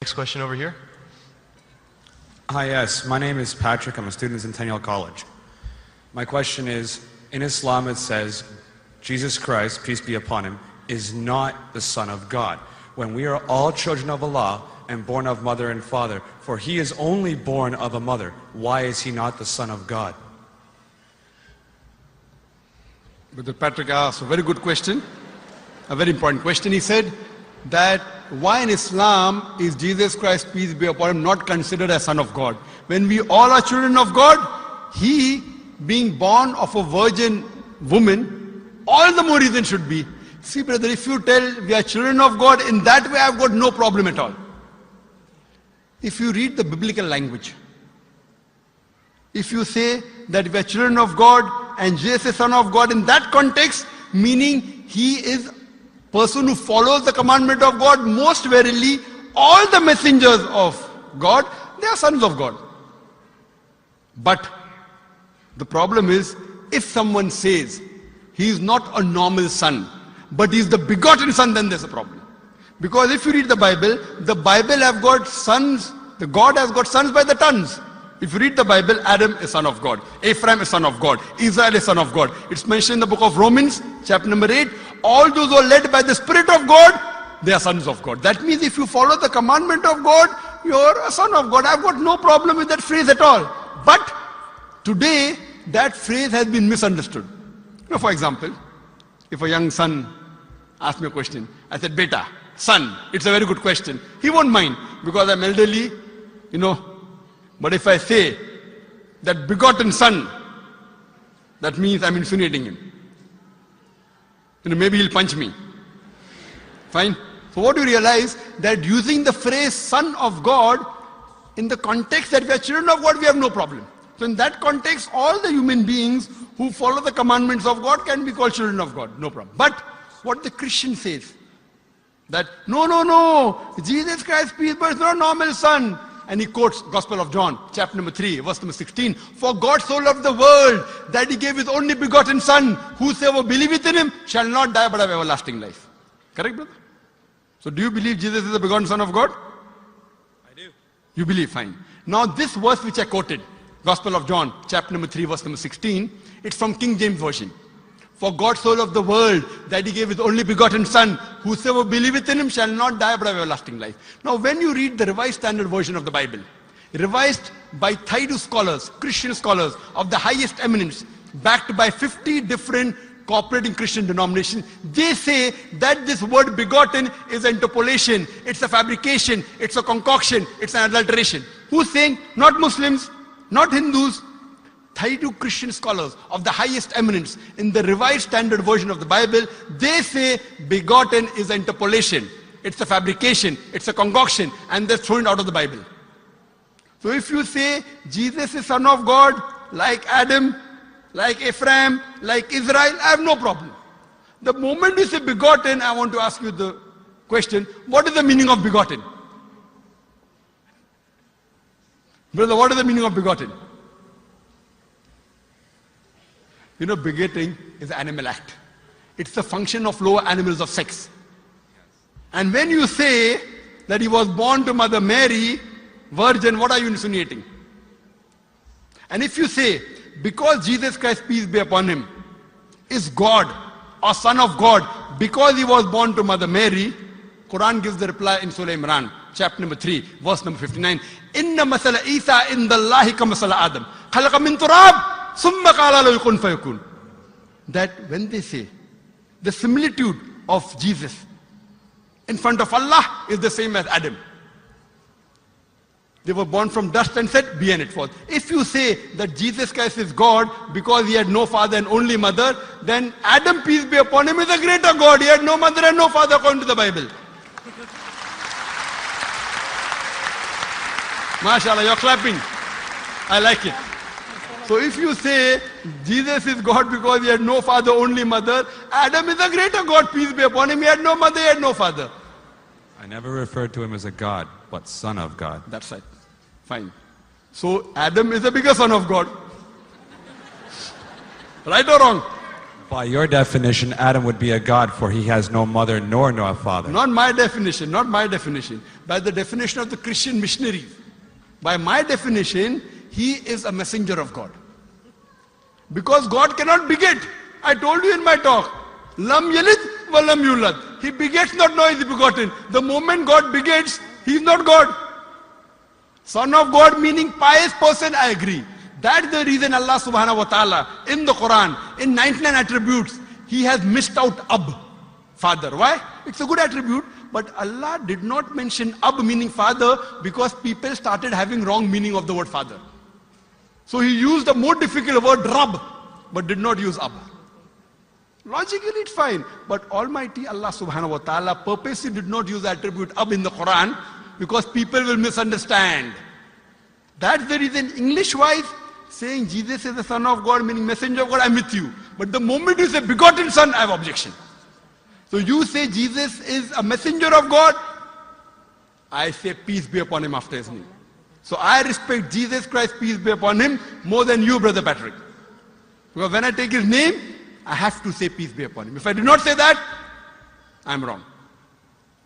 next question over here. Hi, yes. My name is Patrick. I'm a student at Centennial College. My question is, in Islam it says, Jesus Christ, peace be upon him, is not the Son of God. When we are all children of Allah and born of mother and father, for he is only born of a mother, why is he not the Son of God? Brother Patrick asked a very good question, a very important question. He said that why in Islam is Jesus Christ, peace be upon him, not considered as Son of God? When we all are children of God, he being born of a virgin woman, all the more reason should be. See brother, if you tell we are children of God, in that way I've got no problem at all. If you read the biblical language, if you say that we are children of God and Jesus is Son of God, in that context, meaning he is person who follows the commandment of God, most verily all the messengers of God, they are sons of God. But the problem is, if someone says he is not a normal son, but he is the begotten son, then there's a problem. Because if you read the Bible have got sons, the God has got sons by the tons. If you read the Bible, Adam is son of God, Ephraim is son of God, Israel is son of God. It's mentioned in the book of Romans, chapter number 8, all those who are led by the Spirit of God, they are sons of God. That means if you follow the commandment of God, you're a son of God. I've got no problem with that phrase at all. But today, that phrase has been misunderstood. You know, for example, if a young son asks me a question, I said, Beta, son, it's a very good question. He won't mind because I'm elderly, you know. But if I say that begotten son, that means I'm insinuating him. You know, maybe he'll punch me. Fine. So what do you realize? That using the phrase son of God, in the context that we are children of God, we have no problem. So in that context, all the human beings who follow the commandments of God can be called children of God. No problem. But what the Christian says, that no, Jesus Christ, peace, but it's not a normal son. And he quotes Gospel of John, chapter number 3, verse number 16. For God so loved the world that he gave his only begotten son. Whosoever believeth in him shall not die but have everlasting life. Correct, brother? So do you believe Jesus is the begotten son of God? I do. You believe, fine. Now this verse which I quoted, Gospel of John, chapter number 3, verse number 16, it's from King James Version. For God so loved the world that he gave his only begotten son. Whosoever believeth in him shall not die but have everlasting life. Now when you read the Revised Standard Version of the Bible, revised by Thaidu scholars, Christian scholars of the highest eminence, backed by 50 different cooperating Christian denominations, they say that this word begotten is an interpolation, it's a fabrication, it's a concoction, it's an adulteration. Who's saying? Not Muslims, not Hindus, Thaidu Christian scholars of the highest eminence in the Revised Standard Version of the Bible, they say begotten is an interpolation, it's a fabrication, it's a concoction, and they're thrown out of the Bible. So if you say Jesus is Son of God, like Adam, like Ephraim, like Israel, I have no problem. The moment you say begotten, I want to ask you the question, what is the meaning of begotten? Brother, what is the meaning of begotten? You know, begetting is an animal act. It's the function of lower animals of sex. And when you say that he was born to Mother Mary, virgin, what are you insinuating? And if you say, because Jesus Christ, peace be upon him, is God or Son of God, because he was born to Mother Mary, Quran gives the reply in Surah Imran, chapter number 3, verse number 59. Inna masala Isa indallahi ka masala Adam. Khalaqa min turab. That when they say the similitude of Jesus in front of Allah is the same as Adam. They were born from dust and said, be and it was. If you say that Jesus Christ is God because he had no father and only mother, then Adam, peace be upon him, is a greater God. He had no mother and no father according to the Bible. MashaAllah, you're clapping. I like it. So if you say Jesus is God because he had no father, only mother, Adam is a greater God, peace be upon him. He had no mother, he had no father. I never referred to him as a God, but Son of God. That's right. Fine. So Adam is a bigger son of God. Right or wrong? By your definition, Adam would be a god, for he has no mother nor no father. Not my definition, not my definition. By the definition of the Christian missionaries. By my definition, he is a messenger of God. Because God cannot beget. I told you in my talk. Lam yalid wa lam yulad. He begets not, nor is he begotten. The moment God begets, he is not God. Son of God meaning pious person, I agree. That's the reason Allah subhanahu wa ta'ala in the Quran, in 99 attributes, he has missed out Ab, father. Why? It's a good attribute, but Allah did not mention Ab meaning father because people started having wrong meaning of the word father. So he used a more difficult word Rab, but did not use Ab. Logically it's fine, but Almighty Allah subhanahu wa ta'ala purposely did not use the attribute Ab in the Quran because people will misunderstand. That's the reason English-wise, saying Jesus is the Son of God, meaning messenger of God, I'm with you. But the moment you say begotten son, I have objection. So you say Jesus is a messenger of God, I say peace be upon him after his name. So I respect Jesus Christ, peace be upon him, more than you, Brother Patrick. Because when I take his name, I have to say peace be upon him. If I do not say that, I'm wrong.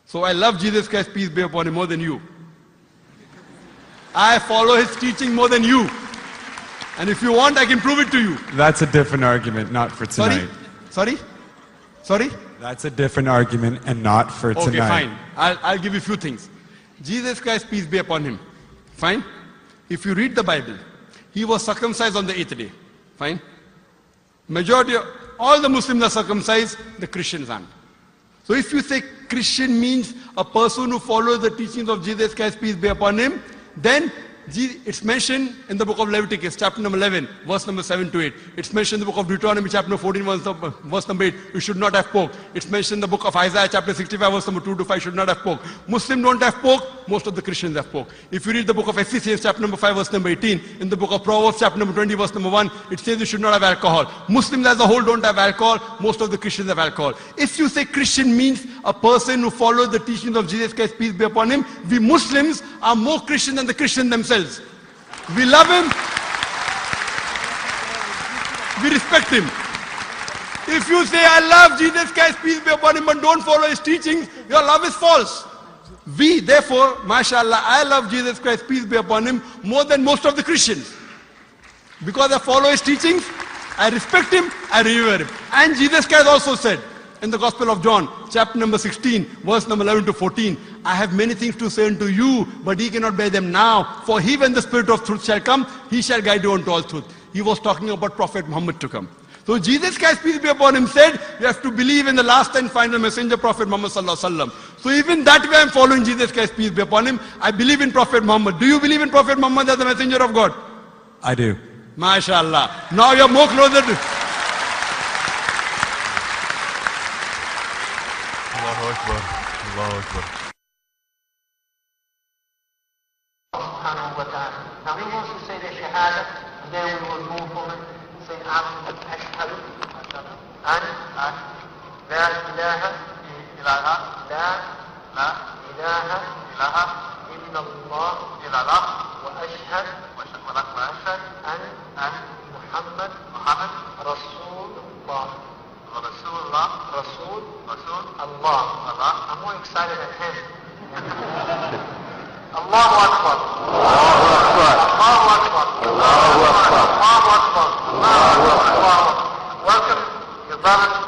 So I love Jesus Christ, peace be upon him, more than you. I follow his teaching more than you. And if you want, I can prove it to you. That's a different argument, not for tonight. Sorry? Sorry? That's a different argument and not for tonight. Okay, fine. I'll give you a few things. Jesus Christ, peace be upon him. Fine? If you read the Bible, he was circumcised on the 8th day. Fine? Majority of all the Muslims are circumcised, the Christians aren't. So if you say Christian means a person who follows the teachings of Jesus Christ, peace be upon him, then it's mentioned in the book of Leviticus, chapter number 11, verse number 7 to 8. It's mentioned in the book of Deuteronomy, chapter number 14, verse number 8, you should not have pork. It's mentioned in the book of Isaiah, chapter 65, verse number 2 to 5, should not have pork. Muslims don't have pork, most of the Christians have pork. If you read the book of Ephesians, chapter number 5, verse number 18, in the book of Proverbs, chapter number 20, verse number 1, it says you should not have alcohol. Muslims as a whole don't have alcohol, most of the Christians have alcohol. If you say Christian means a person who follows the teachings of Jesus Christ, peace be upon him, we Muslims are more Christian than the Christians themselves. We love him. We respect him. If you say, I love Jesus Christ, peace be upon him, but don't follow his teachings, your love is false. We, therefore, mashallah, I love Jesus Christ, peace be upon him, more than most of the Christians. Because I follow his teachings, I respect him, I revere him. And Jesus Christ also said, in the Gospel of John, chapter number 16, verse number 11 to 14, I have many things to say unto you, but ye cannot bear them now. For he, when the Spirit of truth shall come, he shall guide you unto all truth. He was talking about Prophet Muhammad to come. So Jesus Christ, peace be upon him, said, you have to believe in the last and final messenger, Prophet Muhammad sallallahu alaihi wasallam. So even that way I'm following Jesus Christ, peace be upon him. I believe in Prophet Muhammad. Do you believe in Prophet Muhammad as the messenger of God? I do. MashaAllah. Now you're more closer to... Allahu Akbar. Allahu Akbar. Now he wants to say the Shahada, and then we will move forward and say Ashhadu an la ilaha illallah wa ashhad an Muhammad Rasulullah. Rasul Allah. I'm more excited than him. Allahu Akbar. Allahu Akbar. Allahu Akbar. Allahu Akbar. Allahu Akbar. Welcome, your brothers